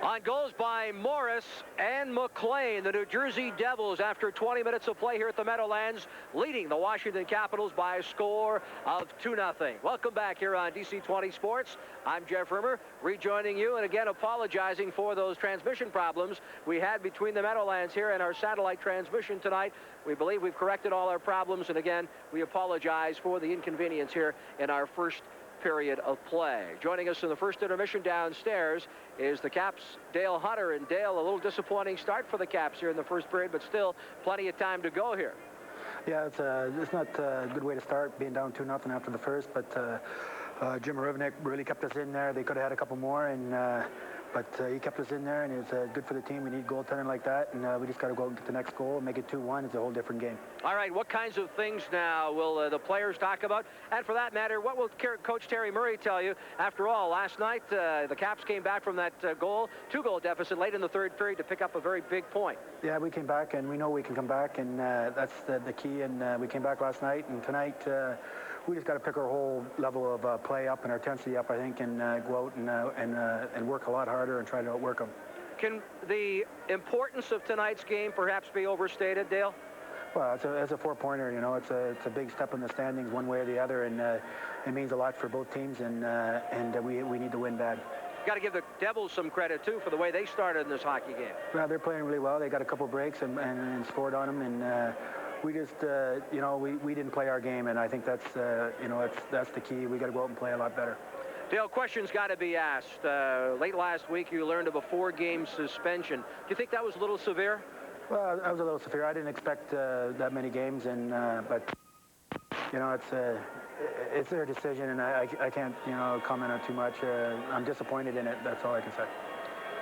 On goals by Morris and McLean, the New Jersey Devils, after 20 minutes of play here at the Meadowlands, leading the Washington Capitals by a score of 2-0. Welcome back here on DC 20 Sports. I'm Jeff Rimmer, rejoining you, and again apologizing for those transmission problems we had between the Meadowlands here and our satellite transmission tonight. We believe we've corrected all our problems, and again, we apologize for the inconvenience here in our first period of play. Joining us in the first intermission downstairs is the Caps' Dale Hunter. And Dale, a little disappointing start for the Caps here in the first period, but still plenty of time to go here. Yeah, it's not a good way to start, being down 2-0 after the first, but Jim Rivnik really kept us in there. They could have had a couple more, but he kept us in there, and it was good for the team. We need goaltending like that, and we just got to go out and get the next goal and make it 2-1. It's a whole different game. All right, what kinds of things now will the players talk about? And for that matter, what will Coach Terry Murray tell you? After all, last night, the Caps came back from that two-goal deficit late in the third period to pick up a very big point. Yeah, we came back, and we know we can come back, and that's the key. And we came back last night, and tonight we just got to pick our whole level of play up and our intensity up, I think, and go out and work a lot harder and try to outwork them. Can the importance of tonight's game perhaps be overstated, Dale? Well, it's a four-pointer, you know. It's a big step in the standings one way or the other, and it means a lot for both teams, and we need to win bad. Got to give the Devils some credit, too, for the way they started in this hockey game. Well, they're playing really well. They got a couple breaks and scored on them, and we just, you know, we didn't play our game, and I think that's, you know, that's the key. We got to go out and play a lot better. Dale, questions got to be asked. Late last week, you learned of a 4-game suspension. Do you think that was a little severe? Well, that was a little severe. I didn't expect that many games, but you know, it's their decision, and I can't, you know, comment on too much. I'm disappointed in it. That's all I can say.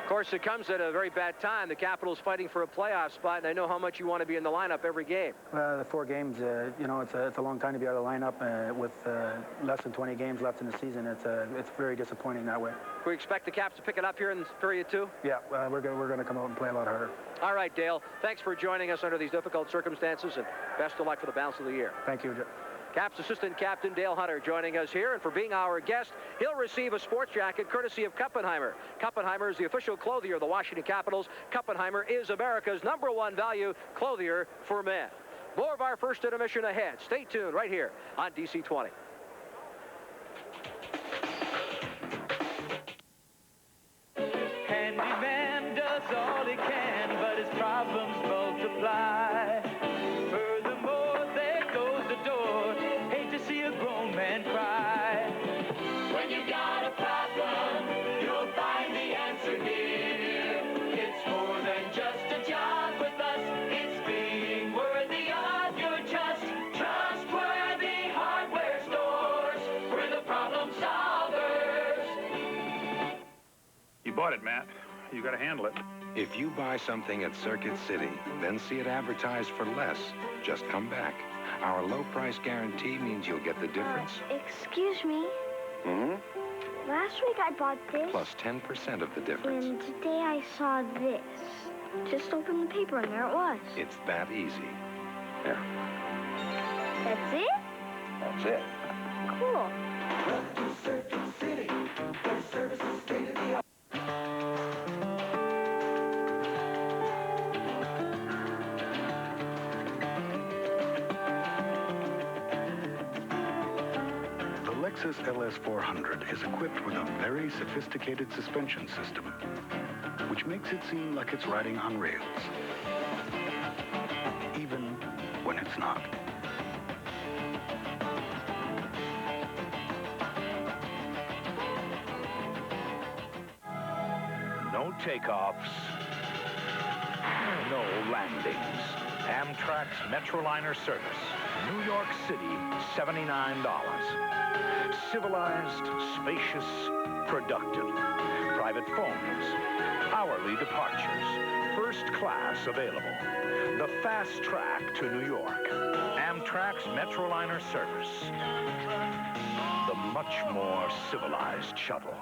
Of course, it comes at a very bad time. The Capitals fighting for a playoff spot, and I know how much you want to be in the lineup every game. Well, the 4 games, you know, it's a long time to be out of the lineup with less than 20 games left in the season. It's very disappointing that way. We expect the Caps to pick it up here in period 2? Yeah, we're going to come out and play a lot harder. All right, Dale. Thanks for joining us under these difficult circumstances, and best of luck for the balance of the year. Thank you. Caps assistant captain Dale Hunter joining us here, and for being our guest, he'll receive a sports jacket courtesy of Kuppenheimer. Kuppenheimer is the official clothier of the Washington Capitals. Kuppenheimer is America's #1 value clothier for men. More of our first intermission ahead. Stay tuned right here on DC 20. Handyman does all he can, but his problems multiply. Furthermore, there goes the door. Hate to see a grown man cry. When you got a problem, you'll find the answer here. It's more than just a job with us. It's being worthy of your trustworthy hardware stores. We're the problem solvers. You bought it, Matt. You got to handle it. If you buy something at Circuit City, then see it advertised for less, just come back. Our low price guarantee means you'll get the difference. Excuse me. Mm-hmm. Last week I bought this. Plus 10% of the difference. And today I saw this. Just open the paper and there it was. It's that easy. There. That's it? That's it. Cool. Welcome to Circuit City, where service is state of the art. The Lexus LS400 is equipped with a very sophisticated suspension system, which makes it seem like it's riding on rails, even when it's not. No takeoffs, no landings. Amtrak's Metroliner service, New York City, $79. Civilized, spacious, productive. Private phones, hourly departures, first class available. The fast track to New York. Amtrak's Metroliner service. The much more civilized shuttle.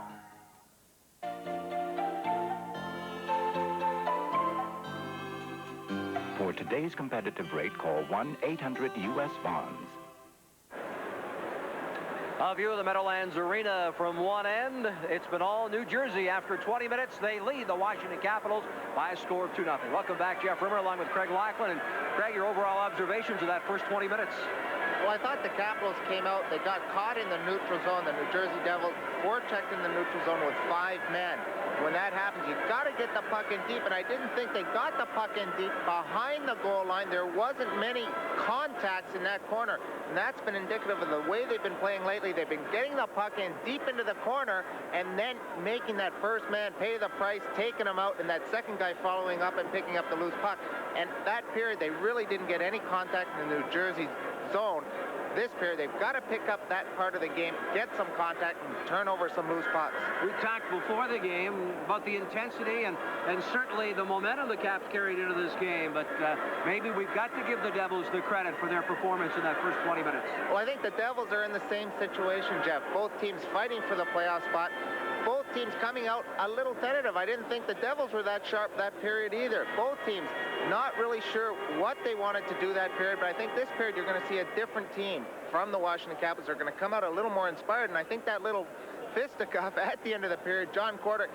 For today's competitive rate, call 1-800-US-BONDS. A view of the Meadowlands Arena from one end. It's been all New Jersey. After 20 minutes, they lead the Washington Capitals by a score of 2-0. Welcome back, Jeff Rimmer, along with Craig Laughlin. And Craig, your overall observations of that first 20 minutes. Well, I thought the Capitals came out. They got caught in the neutral zone. The New Jersey Devils forechecked in the neutral zone with 5 men. When that happens, you've got to get the puck in deep, and I didn't think they got the puck in deep behind the goal line. There wasn't many contacts in that corner, and that's been indicative of the way they've been playing lately. They've been getting the puck in deep into the corner and then making that first man pay the price, taking him out, and that second guy following up and picking up the loose puck. And that period, they really didn't get any contact in the New Jersey zone. This period, they've got to pick up that part of the game, get some contact, and turn over some loose pucks. We talked before the game about the intensity and certainly the momentum the Caps carried into this game, but maybe we've got to give the Devils the credit for their performance in that first 20 minutes. Well, I think the Devils are in the same situation, Jeff. Both teams fighting for the playoff spot. Both teams coming out a little tentative. I didn't think the Devils were that sharp that period either. Both teams not really sure what they wanted to do that period, but I think this period you're going to see a different team from the Washington Capitals. They're going to come out a little more inspired, and I think that little fisticuff at the end of the period, John Kordic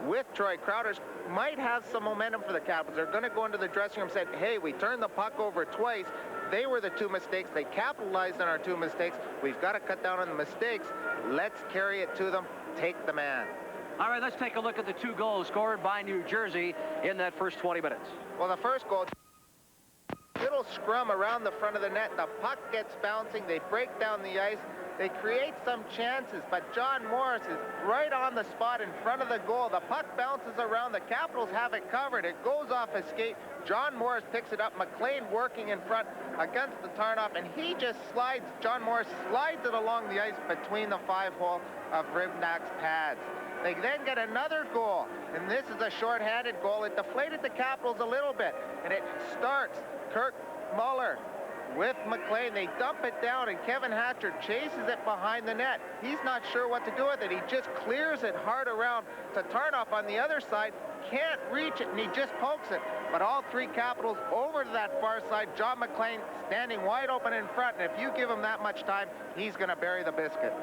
with Troy Crowders, might have some momentum for the Capitals. They're going to go into the dressing room and say, hey, we turned the puck over twice. They were the 2 mistakes. They capitalized on our 2 mistakes. We've got to cut down on the mistakes. Let's carry it to them. Take the man. All right, let's take a look at the 2 goals scored by New Jersey in that first 20 minutes. Well, the first goal, little scrum around the front of the net. The puck gets bouncing. They break down the ice. They create some chances, but John Morris is right on the spot in front of the goal. The puck bounces around. The Capitals have it covered. It goes off his skate. John Morris picks it up. McLean working in front against the Tarnoff, and he just slides. John Morris slides it along the ice between the 5-hole of Rivnak's pads. They then get another goal, and this is a shorthanded goal. It deflated the Capitals a little bit, and it starts Kirk Muller with McLean. They dump it down, and Kevin Hatcher chases it behind the net. He's not sure what to do with it. He just clears it hard around to Tarnoff on the other side. Can't reach it, and he just pokes it. But all 3 Capitals over to that far side. John McLean standing wide open in front, and if you give him that much time, he's going to bury the biscuit.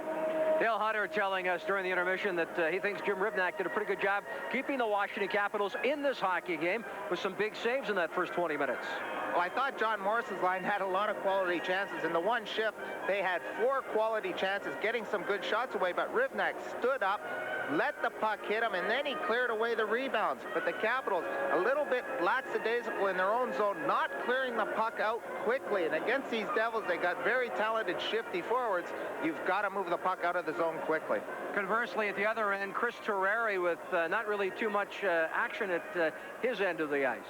Dale Hunter telling us during the intermission that he thinks Jim Rivnak did a pretty good job keeping the Washington Capitals in this hockey game with some big saves in that first 20 minutes. Well, I thought John Morris's line had a lot of quality chances. In the one shift, they had 4 quality chances, getting some good shots away, but Rivnak stood up, let the puck hit him, and then he cleared away the rebounds. But the Capitals, a little bit lackadaisical in their own zone, not clearing the puck out quickly. And against these Devils, they got very talented, shifty forwards. You've got to move the puck out of the zone quickly. Conversely, at the other end, Chris Terreri with not really too much action at his end of the ice.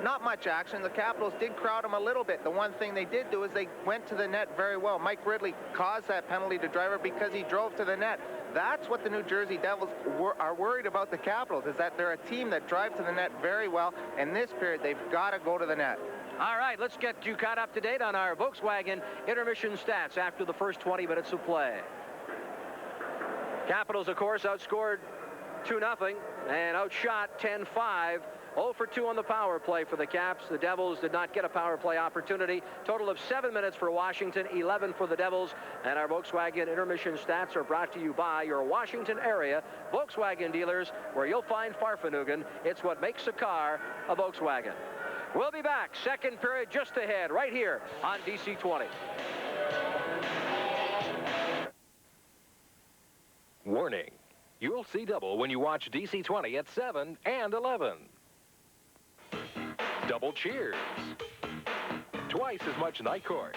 Not much action. The Capitals did crowd him a little bit. The one thing they did do is they went to the net very well. Mike Ridley caused that penalty to Driver because he drove to the net. That's what the New Jersey Devils are worried about the Capitals, is that they're a team that drives to the net very well. In this period, they've got to go to the net. All right, let's get you caught up to date on our Volkswagen intermission stats after the first 20 minutes of play. Capitals, of course, outscored 2-0 and outshot 10-5. 0 for 2 on the power play for the Caps. The Devils did not get a power play opportunity. Total of 7 minutes for Washington, 11 for the Devils. And our Volkswagen intermission stats are brought to you by your Washington area Volkswagen dealers, where you'll find Farfanugan. It's what makes a car a Volkswagen. We'll be back. Second period just ahead, right here on DC 20. Warning. You'll see double when you watch DC 20 at 7 and 11. Double cheers. Twice as much night court.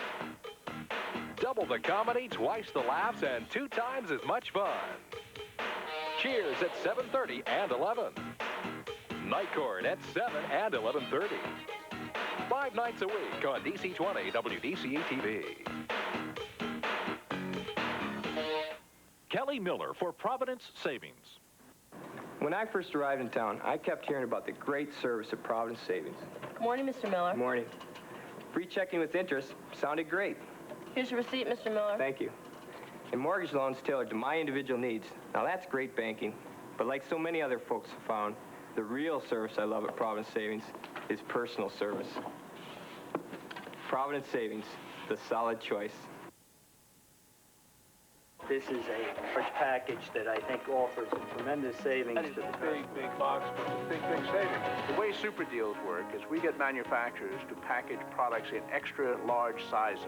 Double the comedy, twice the laughs, and 2 times as much fun. Cheers at 7:30 and 11. Night court at 7 and 11:30. 5 nights a week on DC 20 WDCA TV. Kelly Miller for Providence Savings. When I first arrived in town, I kept hearing about the great service of Providence Savings. Morning, Mr. Miller. Morning. Free checking with interest sounded great. Here's your receipt, Mr. Miller. Thank you. And mortgage loans tailored to my individual needs. Now that's great banking. But like so many other folks have found, the real service I love at Providence Savings is personal service. Providence Savings, the solid choice. This is a large package that I think offers a tremendous savings to the customer. Big box with a big savings. The way super deals work is we get manufacturers to package products in extra large sizes.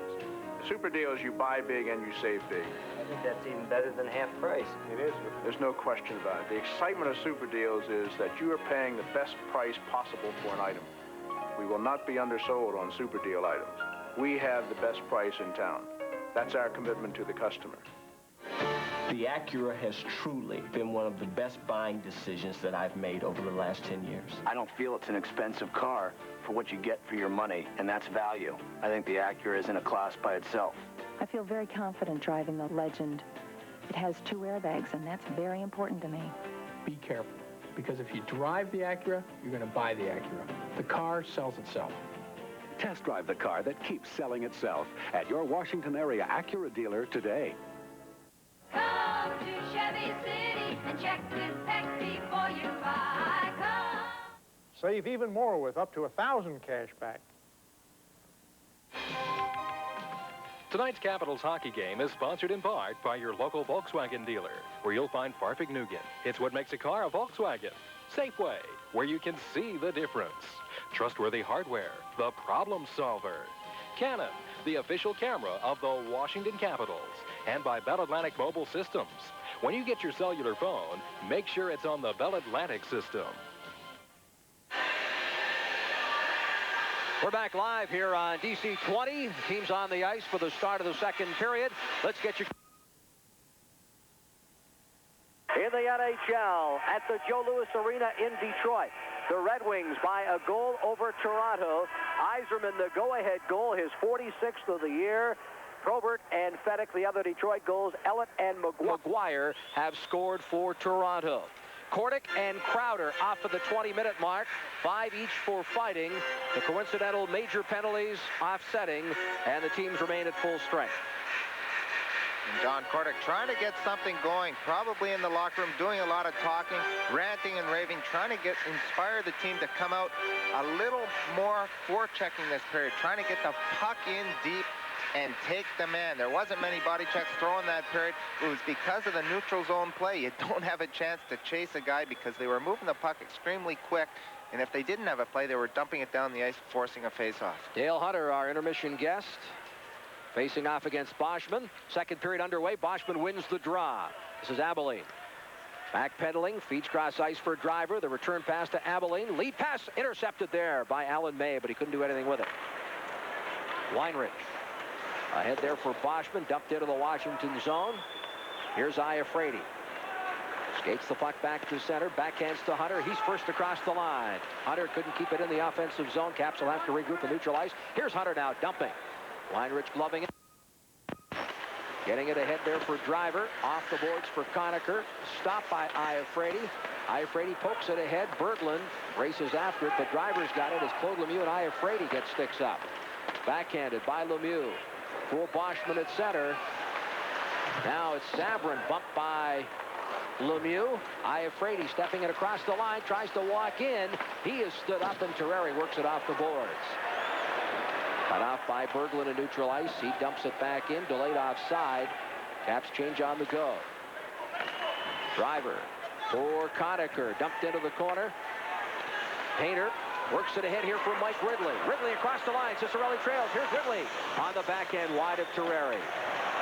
The super deals, you buy big and you save big. I think that's even better than half price. It is. There's no question about it. The excitement of super deals is that you are paying the best price possible for an item. We will not be undersold on super deal items. We have the best price in town. That's our commitment to the customer. The Acura has truly been one of the best buying decisions that I've made over the last 10 years. I don't feel it's an expensive car for what you get for your money, and that's value. I think the Acura is in a class by itself. I feel very confident driving the Legend. It has 2 airbags, and that's very important to me. Be careful, because if you drive the Acura, you're going to buy the Acura. The car sells itself. Test drive the car that keeps selling itself at your Washington area Acura dealer today. Come to Chevy City and check this tech before you buy. Come. Save even more with up to $1,000 cash back. Tonight's Capitals hockey game is sponsored in part by your local Volkswagen dealer, where you'll find Farfig-Nugan. It's what makes a car a Volkswagen. Safeway, where you can see the difference. Trustworthy hardware, the problem solver. Canon, the official camera of the Washington Capitals. And by Bell Atlantic Mobile Systems. When you get your cellular phone, make sure it's on the Bell Atlantic system. We're back live here on DC 20. Teams on the ice for the start of the second period. Let's get you in the NHL at the Joe Louis Arena in Detroit. The Red Wings by a goal over Toronto. Yzerman, the go-ahead goal, his 46th of the year. Probert and Fedek, the other Detroit goals. Ellett and McGuire have scored for Toronto. Kordic and Crowder off of the 20-minute mark. 5 each for fighting. The coincidental major penalties offsetting, and the teams remain at full strength. And John Kordic trying to get something going, probably in the locker room, doing a lot of talking, ranting and raving, trying to inspire the team to come out a little more forechecking this period, trying to get the puck in deep and take the man. There wasn't many body checks thrown that period. It was because of the neutral zone play. You don't have a chance to chase a guy because they were moving the puck extremely quick. And if they didn't have a play, they were dumping it down the ice, forcing a face-off. Dale Hunter, our intermission guest, facing off against Boschman. Second period underway. Boschman wins the draw. This is Abilene. Backpedaling, feeds cross ice for Driver. The return pass to Abilene. Lead pass intercepted there by Alan May, but he couldn't do anything with it. Weinrich ahead there for Boschman, dumped into the Washington zone. Here's Iafrate. Skates the puck back to center, backhands to Hunter. He's first across the line. Hunter couldn't keep it in the offensive zone. Caps will have to regroup and neutralize. Here's Hunter now dumping. Weinrich gloving it. Getting it ahead there for Driver. Off the boards for Conacher. Stopped by Iafrate. Iafrate pokes it ahead. Berglund races after it, but Driver's got it as Claude Lemieux and Iafrate get sticks up. Backhanded by Lemieux. For Boschman at center. Now it's Sabrin bumped by Lemieux. Iafrate stepping it across the line. Tries to walk in. He is stood up and Terreri works it off the boards. Cut off by Berglund in neutral ice. He dumps it back in. Delayed offside. Caps change on the go. Driver for Conacher. Dumped into the corner. Painter works it ahead here for Mike Ridley. Ridley across the line. Ciccarelli trails. Here's Ridley on the backhand wide of Terreri.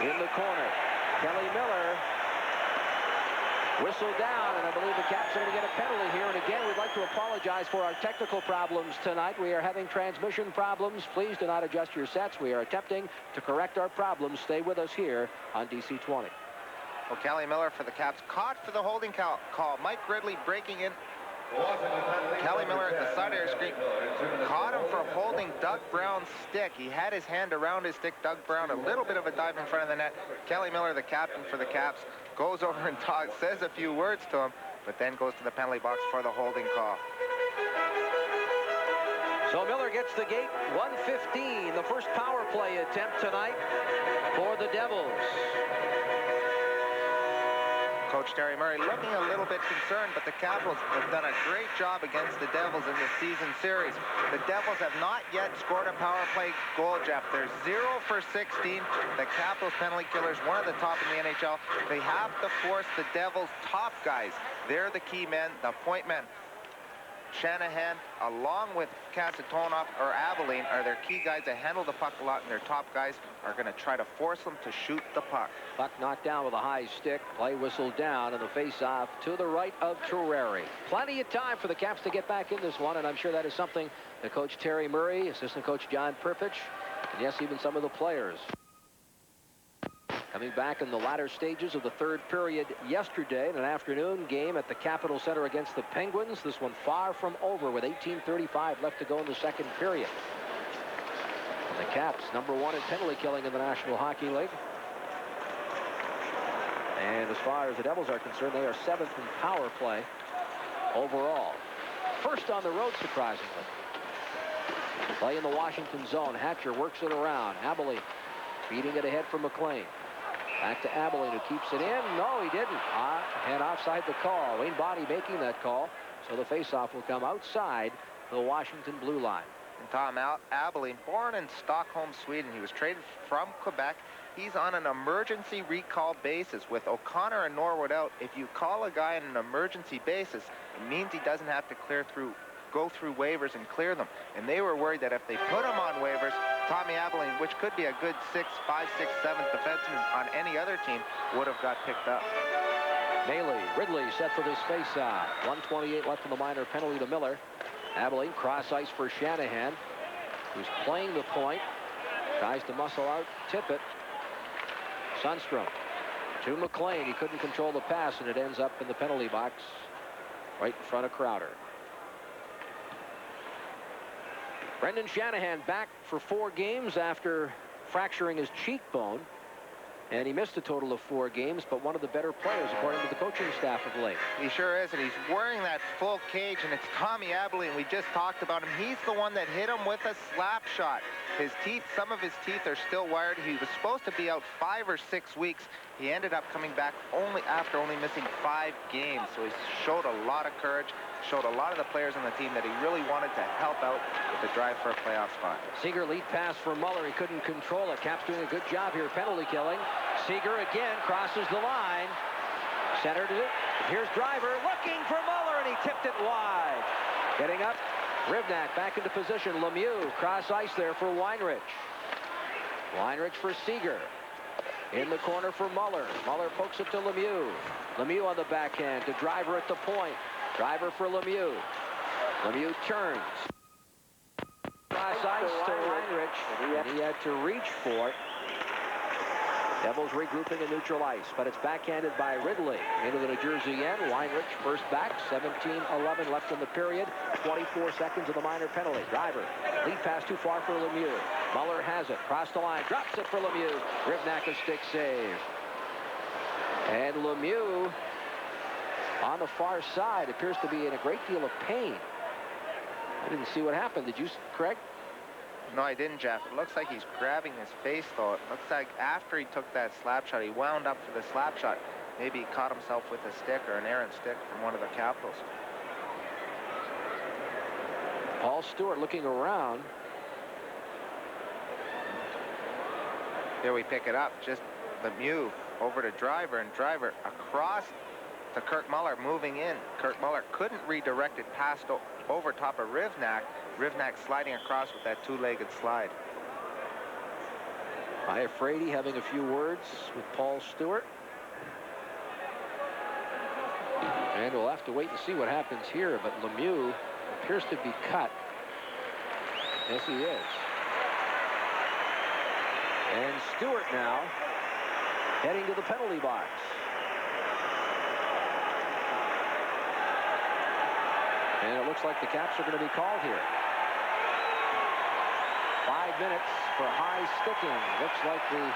In the corner. Kelly Miller whistled down, and I believe the Caps are going to get a penalty here. And again, we'd like to apologize for our technical problems tonight. We are having transmission problems. Please do not adjust your sets. We are attempting to correct our problems. Stay with us here on DC 20. Well, Kelly Miller for the Caps caught for the holding call. Mike Ridley breaking in. Kelly Miller at the side of your screen caught him for holding Doug Brown's stick. He had his hand around his stick. Doug Brown, a little bit of a dive in front of the net. Kelly Miller, the captain for the Caps, goes over and talks, says a few words to him, but then goes to the penalty box for the holding call. So Miller gets the gate. 1:15, the first power play attempt tonight for the Devils. Coach Terry Murray looking a little bit concerned, but the Capitals have done a great job against the Devils in the season series. The Devils have not yet scored a power play goal, Jeff. They're 0 for 16. The Capitals penalty killers, one of the top in the NHL. They have to force the Devils' top guys. They're the key men, the point men. Shanahan, along with Kasatonov or Abilene, are their key guys that handle the puck a lot, and their top guys are going to try to force them to shoot the puck. Puck knocked down with a high stick. Play whistled down, and the face-off to the right of Terreri. Plenty of time for the Caps to get back in this one, and I'm sure that is something that Coach Terry Murray, assistant coach John Perpich, and yes, even some of the players. Coming back in the latter stages of the third period yesterday in an afternoon game at the Capitol Center against the Penguins. This one far from over with 18:35 left to go in the second period. And the Caps, #1 in penalty killing in the National Hockey League. And as far as the Devils are concerned, they are 7th in power play overall. First on the road, surprisingly. Play in the Washington zone. Hatcher works it around. Abilene feeding it ahead for McLean. Back to Abilene, who keeps it in. No, he didn't. And offside the call. Wayne Bonney making that call. So the faceoff will come outside the Washington blue line. And Tom Abilene, born in Stockholm, Sweden. He was traded from Quebec. He's on an emergency recall basis. With O'Connor and Norwood out, if you call a guy on an emergency basis, it means he doesn't have to go through waivers and clear them. And they were worried that if they put him on waivers, Tommy Abilene, which could be a good 5, 6, 7th defenseman on any other team, would have got picked up. Ridley set for this face-off. 1:28 left in the minor penalty to Miller. Abilene cross ice for Shanahan, who's playing the point. Tries to muscle out Tippett. Sundstrom to McLean. He couldn't control the pass, and it ends up in the penalty box right in front of Crowder. Brendan Shanahan back for 4 games after fracturing his cheekbone. And he missed a total of 4 games, but one of the better players, according to the coaching staff of late. He sure is, and he's wearing that full cage, and it's Tommy Abilene. We just talked about him. He's the one that hit him with a slap shot. His teeth, some of his teeth are still wired. He was supposed to be out 5 or 6 weeks. He ended up coming back after only missing 5 games. So he showed a lot of courage, showed a lot of the players on the team that he really wanted to help out with the drive for a playoff spot. Seager lead pass for Muller. He couldn't control it. Caps doing a good job here, penalty killing. Seager again crosses the line. Centered it. Here's Driver looking for Muller, and he tipped it wide. Getting up, Rivnak back into position. Lemieux cross ice there for Weinrich. Weinrich for Seager. In the corner for Muller. Muller pokes it to Lemieux. Lemieux on the backhand to Driver at the point. Driver for Lemieux. Lemieux turns. Cross ice to Weinrich, and he had to reach for it. Devils regrouping in neutral ice, but it's backhanded by Ridley into the New Jersey end. Weinrich first back, 17-11 left in the period. 24 seconds of the minor penalty. Driver, lead pass too far for Lemieux. Muller has it, cross the line, drops it for Lemieux. Rivnak a stick save. And Lemieux on the far side appears to be in a great deal of pain. I didn't see what happened. Did you, Craig? No, I didn't, Jeff. It looks like he's grabbing his face, though. It looks like after he took that slap shot, he wound up for the slap shot. Maybe he caught himself with a stick or an errant stick from one of the Capitals. Paul Stewart looking around. Here we pick it up. Just Lemieux over to Driver, and Driver across to Kirk Muller moving in. Kirk Muller couldn't redirect it past over top of Rivnak. Rivnak sliding across with that 2-legged slide. Iafrate having a few words with Paul Stewart. And we'll have to wait and see what happens here, but Lemieux appears to be cut. Yes, he is. And Stewart now heading to the penalty box. And it looks like the Caps are going to be called here. 5 minutes for high sticking. Looks like the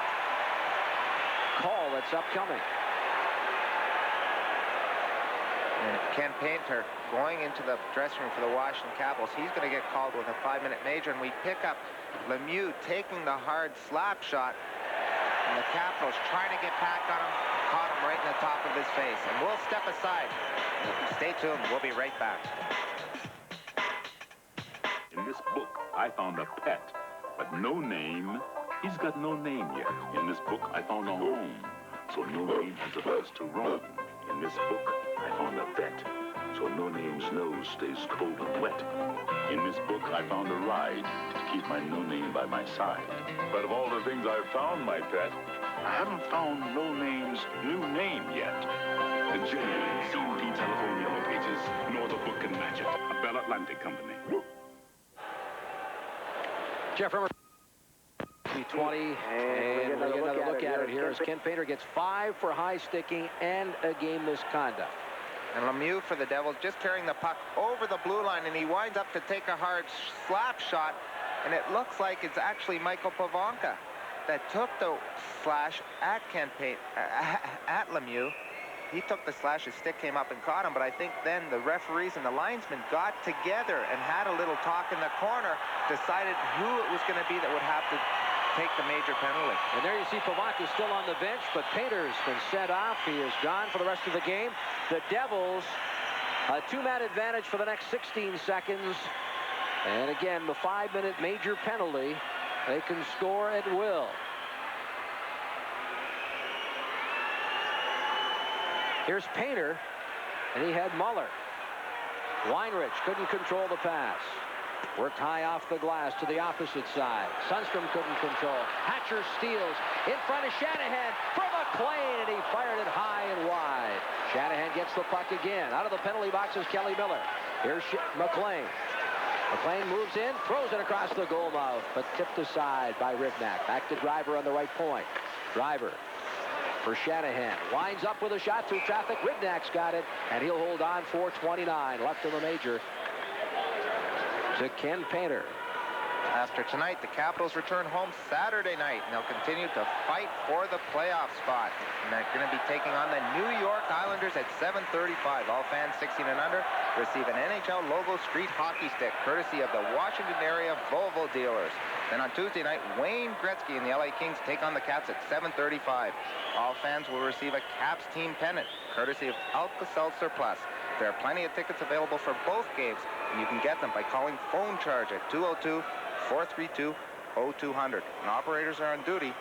call that's upcoming. And Ken Painter going into the dressing room for the Washington Capitals. He's going to get called with a 5-minute major, and we pick up Lemieux taking the hard slap shot. And the Capitals trying to get back on him. caught him right in the top of his face. And we'll step aside. Stay tuned. We'll be right back. In this book, I found a pet, but no name. He's got no name yet. In this book, I found a home, so no name has a place to roam. In this book, I found a vet, so no name's nose stays cold and wet. In this book, I found a ride to keep my no name by my side. But of all the things I've found, my pet, I haven't found no name's new name yet. The genuine C&P telephone yellow pages, nor the book can match it. A Bell Atlantic company. Jeff Rimmer, 20, and we'll get another look at it here as Ken Painter gets 5 for high sticking and a game misconduct. And Lemieux for the Devils just carrying the puck over the blue line, and he winds up to take a hard slap shot, and it looks like it's actually Michael Pavanka that took the slash at at Lemieux. He took the slash, his stick came up and caught him, but I think then the referees and the linesmen got together and had a little talk in the corner, decided who it was going to be that would have to take the major penalty. And there you see Pavanka still on the bench, but Painter's been sent off. He is gone for the rest of the game. The Devils, a 2-man advantage for the next 16 seconds. And again, the 5-minute major penalty. They can score at will. Here's Painter, and he had Muller. Weinrich couldn't control the pass. Worked high off the glass to the opposite side. Sundstrom couldn't control. Hatcher steals in front of Shanahan for McLean, and he fired it high and wide. Shanahan gets the puck again. Out of the penalty box is Kelly Miller. Here's McLean. McLean moves in, throws it across the goal mouth, but tipped aside by Rivnak. Back to Driver on the right point. Driver for Shanahan. Winds up with a shot through traffic. Rivnak's got it, and he'll hold on. 4:29 left in the major to Ken Painter. After tonight, the Capitals return home Saturday night, and they'll continue to fight for the playoff spot. And they're going to be taking on the New York Islanders at 7:35. All fans 16 and under receive an NHL logo street hockey stick, courtesy of the Washington area Volvo dealers. Then on Tuesday night, Wayne Gretzky and the LA Kings take on the Caps at 7:35. All fans will receive a Caps team pennant, courtesy of Alka-Seltzer Plus. There are plenty of tickets available for both games, and you can get them by calling phone charge at 202-432-0200. And operators are on duty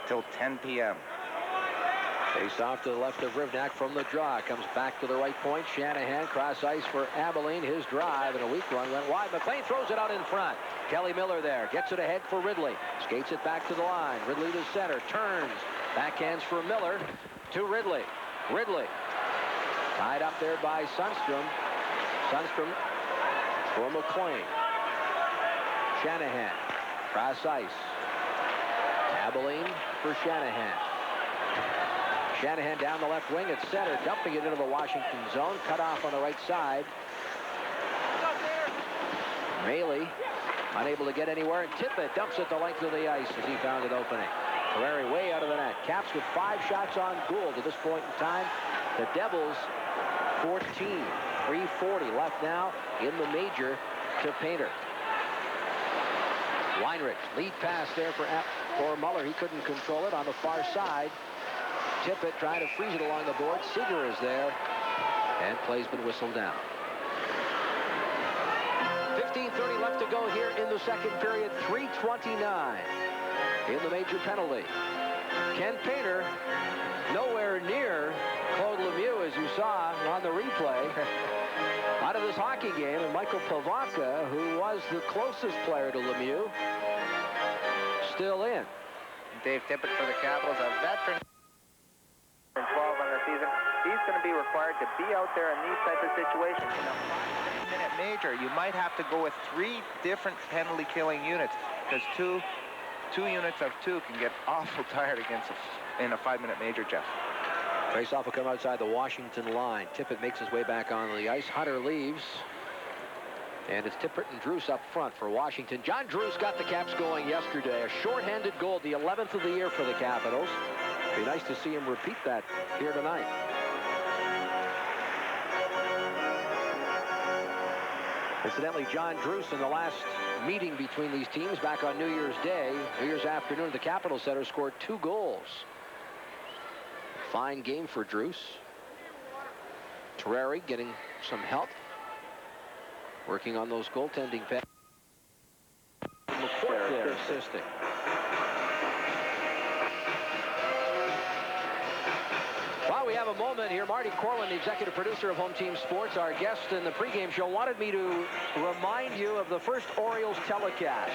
till 10 p.m. Face off to the left of Rivnak from the draw. Comes back to the right point. Shanahan cross ice for Abilene. His drive and a weak run went wide. McLean throws it out in front. Kelly Miller there. Gets it ahead for Ridley. Skates it back to the line. Ridley to center. Turns. Backhands for Miller to Ridley. Ridley tied up there by Sundstrom. Sundstrom for McLean. Shanahan. Cross ice. Abilene for Shanahan. Shanahan down the left wing at center, dumping it into the Washington zone. Cut off on the right side. Maley unable to get anywhere, and Tippett dumps it the length of the ice as he found an opening. Ferrari way out of the net. Caps with 5 shots on goal to this point in time. The Devils 14. 3:40 left now in the major to Painter. Weinrich, lead pass there for Muller. He couldn't control it on the far side. Tippett trying to freeze it along the board. Seeger is there, and play's been whistled down. 15:30 left to go here in the second period. 3:29 in the major penalty. Ken Painter nowhere near Claude Lemieux, as you saw on the replay, out of this hockey game. And Michael Pavanka, who was the closest player to Lemieux, still in. Dave Tippett for the Capitals, a veteran. 12 on the season. He's going to be required to be out there in these type of situations. In a 5-minute major, you might have to go with 3 different penalty killing units, because two units of 2 can get awful tired against in a 5-minute major, Jeff. Faceoff will come outside the Washington line. Tippett makes his way back on the ice. Hunter leaves. And it's Tippett and Druce up front for Washington. John Druce got the Caps going yesterday. A shorthanded goal, the 11th of the year for the Capitals. Be nice to see him repeat that here tonight. Incidentally, John Druce in the last meeting between these teams back on New Year's Day, New Year's afternoon, the Capitol Center scored 2 goals. Fine game for Drews. Terreri getting some help. Working on those goaltending pads. McCourt there assisting. While we have a moment here, Marty Corlin, the executive producer of Home Team Sports, our guest in the pregame show, wanted me to remind you of the first Orioles telecast.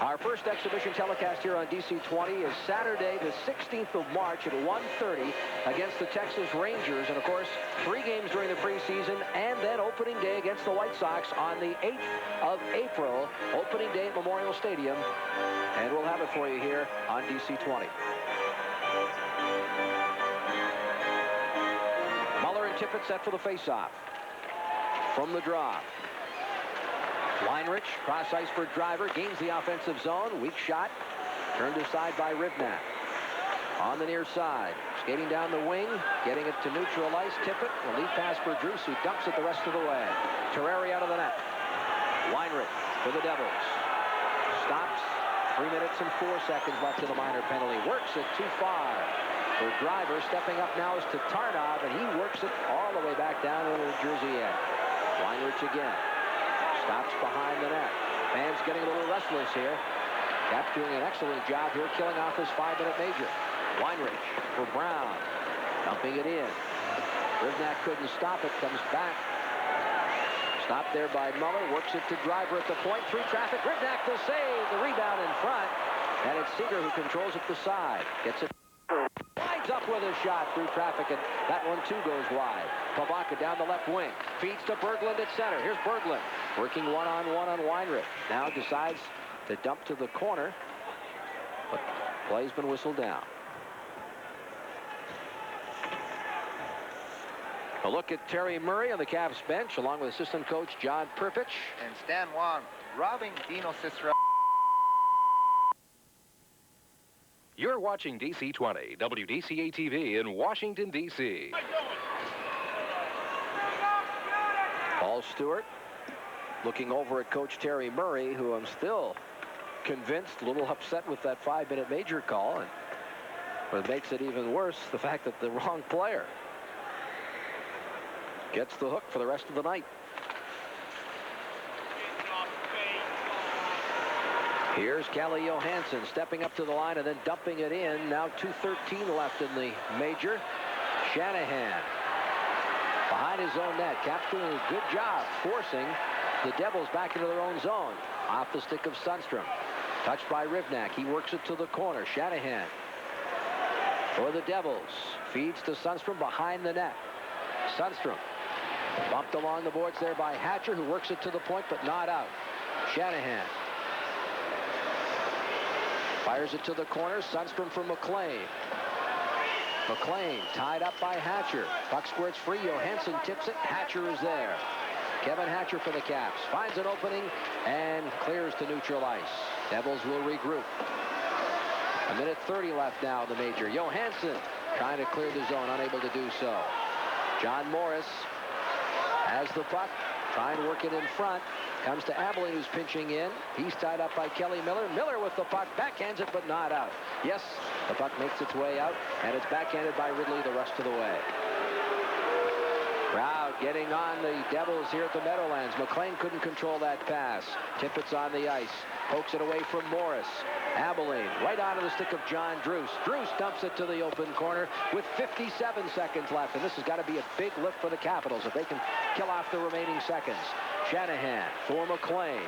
Our first exhibition telecast here on DC-20 is Saturday, the 16th of March at 1:30 against the Texas Rangers. And, of course, 3 games during the preseason, and then opening day against the White Sox on the 8th of April, opening day at Memorial Stadium. And we'll have it for you here on DC-20. Muller and Tippett set for the faceoff. From the draw. Weinrich, cross ice for Driver, gains the offensive zone. Weak shot, turned aside by Rivnak. On the near side, skating down the wing, getting it to neutral ice. Tippett, the lead pass for Drews, who dumps it the rest of the way. Terreri out of the net. Weinrich for the Devils. Stops, 3 minutes and 4 seconds left in the minor penalty. Works it too far for Driver. Stepping up now is to Tarnov, and he works it all the way back down to the Jersey end. Weinrich again. Stops behind the net. Fans getting a little restless here. Cap's doing an excellent job here, killing off his 5-minute major. Weinrich for Brown. Dumping it in. Rivnak couldn't stop it. Comes back. Stopped there by Muller. Works it to Driver at the point. Through traffic. Rivnak the save. The rebound in front. And it's Seager who controls it the side. Gets it. Winds up with a shot through traffic, and that one too goes wide. Pavaka down the left wing. Feeds to Berglund at center. Here's Berglund working one-on-one on Weinrich. Now decides to dump to the corner, but play's been whistled down. A look at Terry Murray on the Cavs bench, along with assistant coach John Perpich. And Stan Wong robbing Dino Cicero. You're watching DC-20, WDCA-TV in Washington, D.C. Paul Stewart looking over at Coach Terry Murray, who I'm still convinced a little upset with that 5-minute major call. And what makes it even worse, the fact that the wrong player gets the hook for the rest of the night. Here's Calle Johansson stepping up to the line and then dumping it in. Now 2:13 left in the major. Shanahan behind his own net. Cap's doing a good job forcing the Devils back into their own zone. Off the stick of Sundstrom. Touched by Rivnak. He works it to the corner. Shanahan for the Devils. Feeds to Sundstrom behind the net. Sundstrom bumped along the boards there by Hatcher, who works it to the point but not out. Shanahan fires it to the corner. Sundstrom for McLean. McLean tied up by Hatcher. Puck squirts free. Johansson tips it. Hatcher is there. Kevin Hatcher for the Caps. Finds an opening and clears to neutral ice. Devils will regroup. 1:30 left now in the major. Johansson trying to clear the zone. Unable to do so. John Morris has the puck. Trying to work it in front. Comes to Abilene, who's pinching in. He's tied up by Kelly Miller. Miller with the puck. Backhands it, but not out. Yes, the puck makes its way out, and it's backhanded by Ridley the rest of the way. Crowd getting on the Devils here at the Meadowlands. McLean couldn't control that pass. Tippett's on the ice. Pokes it away from Morris. Abilene right onto the stick of John Drews. Drews dumps it to the open corner with 57 seconds left. And this has got to be a big lift for the Capitals if they can kill off the remaining seconds. Shanahan for McLean.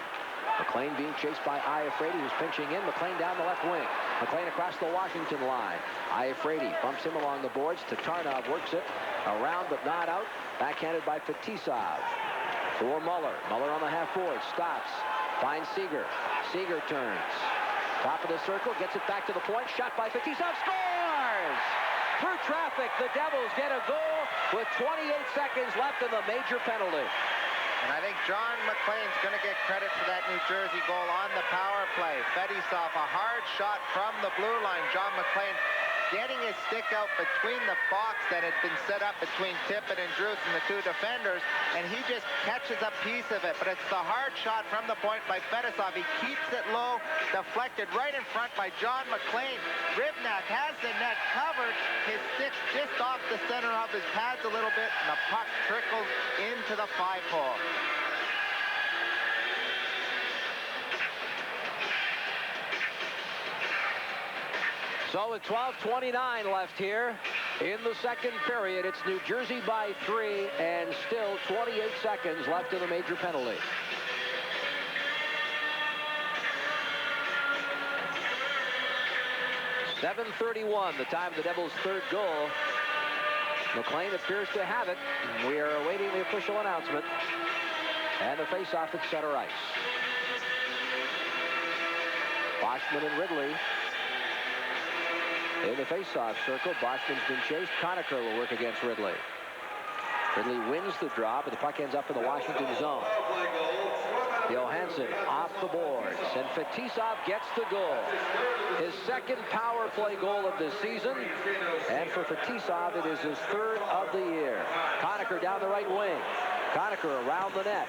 McLean being chased by Iafrate, who's pinching in. McLean down the left wing. McLean across the Washington line. Iafrate bumps him along the boards. Tatarnov works it around but not out. Backhanded by Fetisov. For Muller. Muller on the half board. Stops. Finds Seager. Seager turns. Top of the circle. Gets it back to the point. Shot by Fetisov. Scores! Through traffic, the Devils get a goal with 28 seconds left in the major penalty. And I think John McLean's going to get credit for that New Jersey goal on the power play. Fetisov, a hard shot from the blue line. John McLean getting his stick out between the box that had been set up between Tippett and Drews and the two defenders, and he just catches a piece of it. But it's the hard shot from the point by Fetisov. He keeps it low, deflected right in front by John McLean. Rivnak has the net covered. His stick just off the center of his pads a little bit, and the puck trickles into the 5-hole. So with 12:29 left here in the second period, it's New Jersey by 3 and still 28 seconds left in the major penalty. .7:31, the time of the Devils' third goal. McLean appears to have it. We are awaiting the official announcement. And the face-off at center ice. Boschman and Ridley in the face-off circle. Boschman's been chased. Conacher will work against Ridley. Ridley wins the draw, but the puck ends up in the Washington zone. Johansson off the boards, and Fetisov gets the goal. His second power play goal of the season, and for Fetisov, it is his third of the year. Conacher down the right wing. Conacher around the net.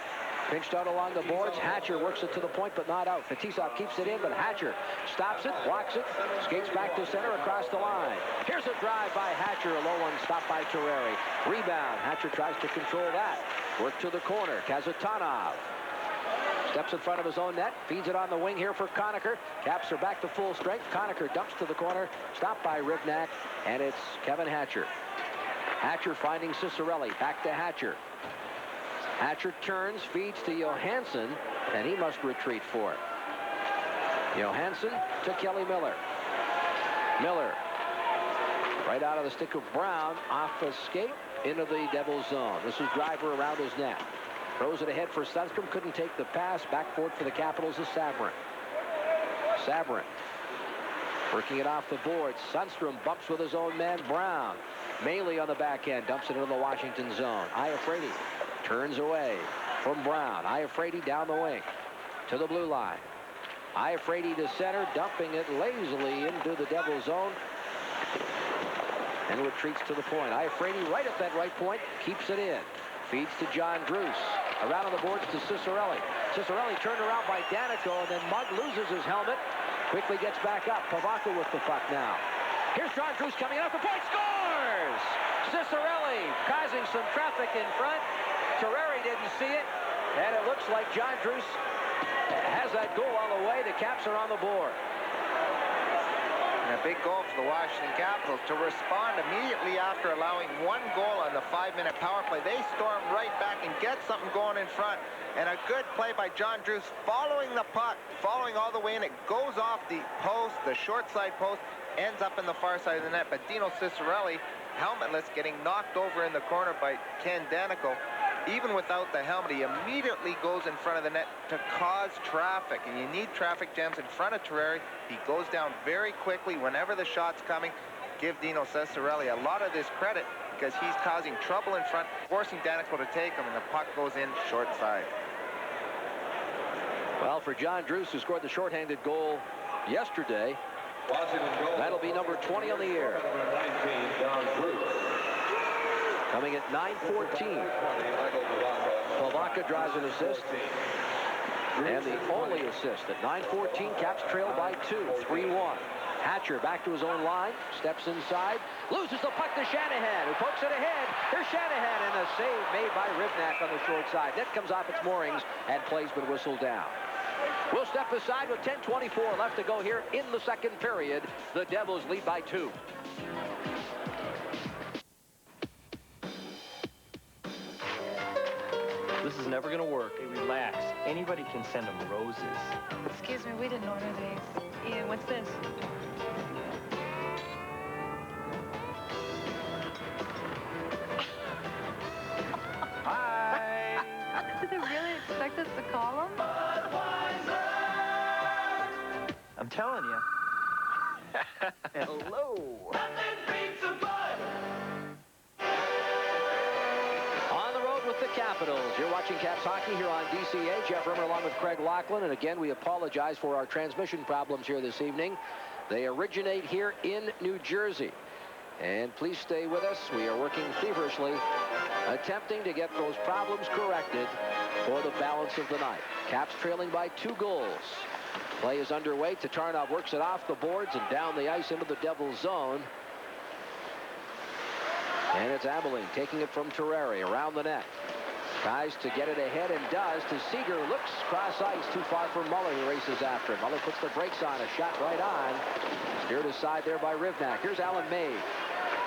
Pinched out along the boards. Hatcher works it to the point, but not out. Fetisov keeps it in, but Hatcher stops it, blocks it, skates back to center across the line. Here's a drive by Hatcher. A low one stopped by Terreri. Rebound. Hatcher tries to control that. Work to the corner. Kazatanov steps in front of his own net. Feeds it on the wing here for Conacher. Caps are back to full strength. Conacher dumps to the corner. Stopped by Rivnak, and it's Kevin Hatcher. Hatcher finding Cicerelli. Back to Hatcher. Hatcher turns, feeds to Johansson, and he must retreat for it. Johansson to Kelly Miller. Miller right out of the stick of Brown, off a skate into the Devils zone. This is Driver around his net. Throws it ahead for Sundstrom, couldn't take the pass. Back for it for the Capitals is Sabrin. Sabrin working it off the board. Sundstrom bumps with his own man, Brown. Melee on the back end, dumps it into the Washington zone. Iafrate turns away from Brown. Iafrate down the wing to the blue line. Iafrate to center, dumping it lazily into the Devil zone and retreats to the point. Iafrate right at that right point, keeps it in. Feeds to John Druce. Around on the boards to Cicerelli. Cicerelli turned around by Danico, and then Mugg loses his helmet. Quickly gets back up. Pavaka with the puck now. Here's John Druce coming off the point. Scores! Cicerelli causing some traffic in front. Terreri didn't see it, and it looks like John Druce has that goal on the way. The Caps are on the board. And a big goal for the Washington Capitals to respond immediately after allowing one goal on the 5-minute power play. They storm right back and get something going in front. And a good play by John Druce following the puck, following all the way in. It goes off the post, the short side post, ends up in the far side of the net. But Dino Cicerelli, helmetless, getting knocked over in the corner by Ken Danico. Even without the helmet, he immediately goes in front of the net to cause traffic. And you need traffic jams in front of Terreri. He goes down very quickly whenever the shot's coming. Give Dino Cicerelli a lot of this credit because he's causing trouble in front, forcing Danico to take him, and the puck goes in short side. Well, for John Druce, who scored the shorthanded goal yesterday, that'll be number 20 on the year. Coming at 9:14. Pavaka drives an assist. And the only assist at 9:14. Caps trail by 2, 3-1. Hatcher back to his own line. Steps inside. Loses the puck to Shanahan, who pokes it ahead. Here's Shanahan, and a save made by Rivnak on the short side. Net comes off its moorings, and play's been whistled down. We'll step aside with 10:24 left to go here in the second period. The Devils lead by 2. This is never gonna work. Hey, relax. Anybody can send them roses. Excuse me, we didn't order these. Ian, what's this? Hi! Did they really expect us to call them? I'm telling you. Hello. On the road with the Capitals. You're watching Caps hockey here on DCA. Jeff Rimmer along with Craig Laughlin. And again, we apologize for our transmission problems here this evening. They originate here in New Jersey. And please stay with us. We are working feverishly, attempting to get those problems corrected for the balance of the night. Caps trailing by 2 goals. Play is underway. Tatarnov works it off the boards and down the ice into the Devils' zone. And it's Abilene taking it from Terreri around the net. Tries to get it ahead and does to Seeger. Looks cross ice too far for Muller, who races after it. Muller puts the brakes on. A shot right on. Steered aside there by Rivnak. Here's Alan May.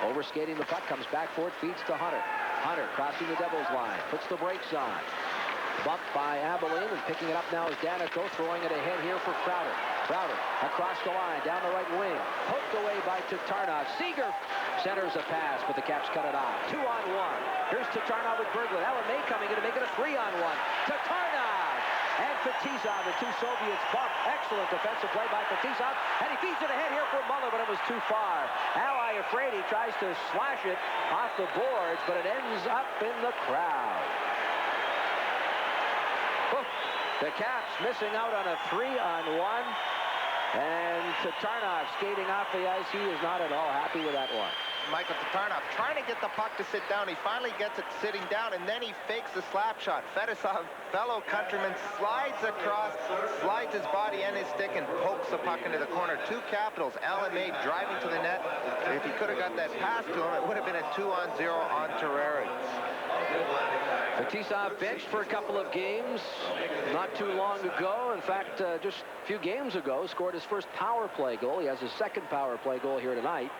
Overskating the puck. Comes back for it. Feeds to Hunter. Hunter crossing the Devils line. Puts the brakes on. Bumped by Abilene, and picking it up now is Danico, throwing it ahead here for Crowder. Crowder across the line, down the right wing. Poked away by Tatarnov. Seeger centers a pass, but the Caps cut it off. 2-on-1. Here's Tatarnov with Berglund. Alan May coming in to make it a 3-on-1. Tatarnov and Fetisov, the 2 Soviets bump. Excellent defensive play by Fetisov, and he feeds it ahead here for Muller, but it was too far. Al Iafrate tries to slash it off the boards, but it ends up in the crowd. The Caps missing out on a 3-on-1, and Tatarnov skating off the ice. He is not at all happy with that one. Michael Tatarnov trying to get the puck to sit down. He finally gets it sitting down, and then he fakes the slap shot. Fetisov, fellow countryman, slides across, slides his body and his stick, and pokes the puck into the corner. 2 Capitals. Alan May driving to the net. If he could have got that pass to him, it would have been a 2-on-0 on Terreri. Fetisov benched for a couple of games not too long ago. In fact, just a few games ago, scored his first power play goal. He has his second power play goal here tonight.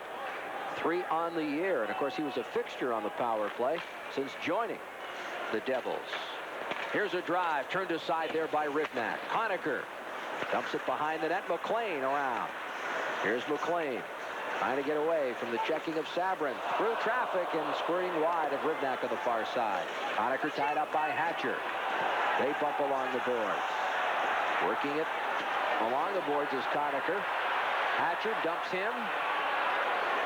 3 on the year. And, of course, he was a fixture on the power play since joining the Devils. Here's a drive. Turned aside there by Rivnak. Honecker dumps it behind the net. McLean around. Here's McLean. Trying to get away from the checking of Sabrin. Through traffic and squirting wide of Rivnak on the far side. Honecker tied up by Hatcher. They bump along the boards. Working it along the boards is Honecker. Hatcher dumps him.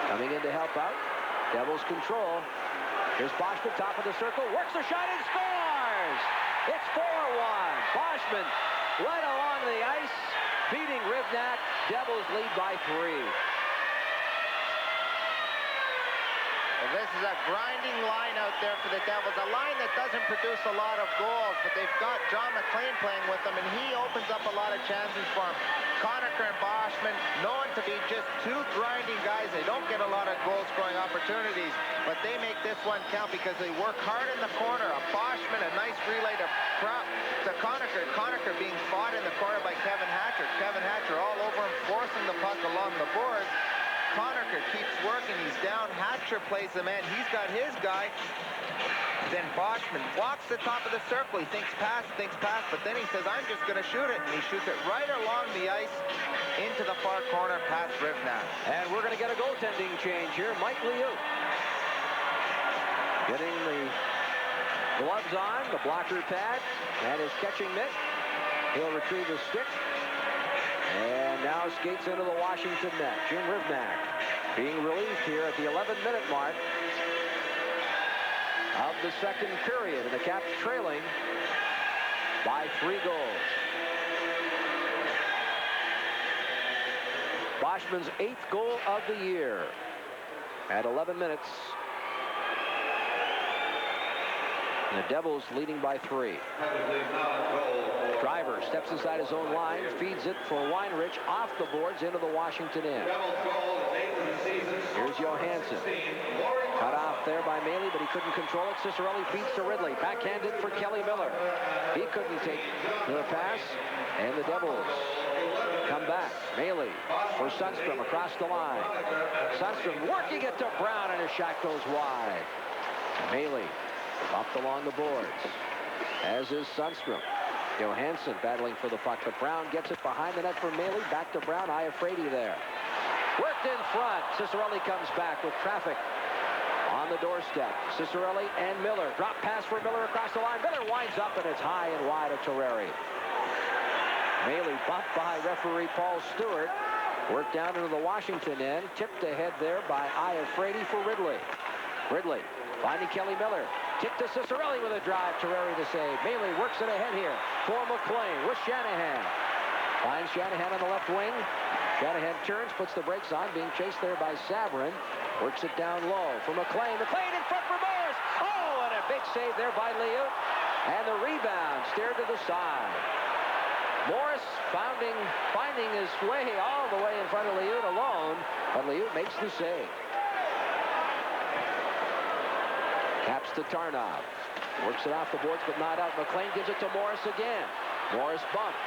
Coming in to help out. Devils control. Here's Boschman, top of the circle. Works the shot and scores! It's 4-1. Boschman led along the ice, beating Rivnak. Devils lead by 3. Well, this is a grinding line out there for the Devils. A line that doesn't produce a lot of goals, but they've got John McLean playing with them, and he opens up a lot of chances for them. Conacher and Boschman, known to be just 2 grinding guys. They don't get a lot of goal-scoring opportunities, but they make this one count because they work hard in the corner. A Boschman, a nice relay to Conacher. Conacher being fought in the corner by Kevin Hatcher. Kevin Hatcher all over him, forcing the puck along the boards. Conacher keeps working. He's down. Hatcher plays the man. He's got his guy. Then Boschman walks the top of the circle. He thinks pass, but then he says, I'm just going to shoot it. And he shoots it right along the ice into the far corner past Rivnak. And we're going to get a goaltending change here. Mike Liu getting the gloves on, the blocker pad, and his catching mitt. He'll retrieve the stick. And now skates into the Washington net. Jim Rivnak being relieved here at the 11-minute mark of the second period. And the Caps trailing by 3 goals. Boschman's 8th goal of the year at 11 minutes. And the Devils leading by 3. Driver steps inside his own line, feeds it for Weinrich off the boards into the Washington end. Here's Johansson. Cut off there by Maley, but he couldn't control it. Cicerelli feeds to Ridley. Backhanded for Kelly Miller. He couldn't take the pass, and the Devils come back. Maley for Sundstrom across the line. Sundstrom working it to Brown, and his shot goes wide. Maley bumped along the boards, as is Sundstrom. Johansson battling for the puck, but Brown gets it behind the net for Maley. Back to Brown. Iafrate there. Worked in front. Cicerelli comes back with traffic on the doorstep. Cicerelli and Miller. Drop pass for Miller across the line. Miller winds up, and it's high and wide of Terreri. Maley bumped by referee Paul Stewart. Worked down into the Washington end. Tipped ahead there by Iafrate for Ridley. Ridley finding Kelly Miller. Kick to Cicerelli with a drive. Terreri to save. Maley works it ahead here for McLean with Shanahan. Finds Shanahan on the left wing. Shanahan turns, puts the brakes on, being chased there by Savarin. Works it down low for McLean. McLean in front for Morris. Oh, and a big save there by Liut. And the rebound steered to the side. Morris finding his way all the way in front of Liut alone, but Liut makes the save. Caps to Tarnov. Works it off the boards, but not out. McLean gives it to Morris again. Morris bumped.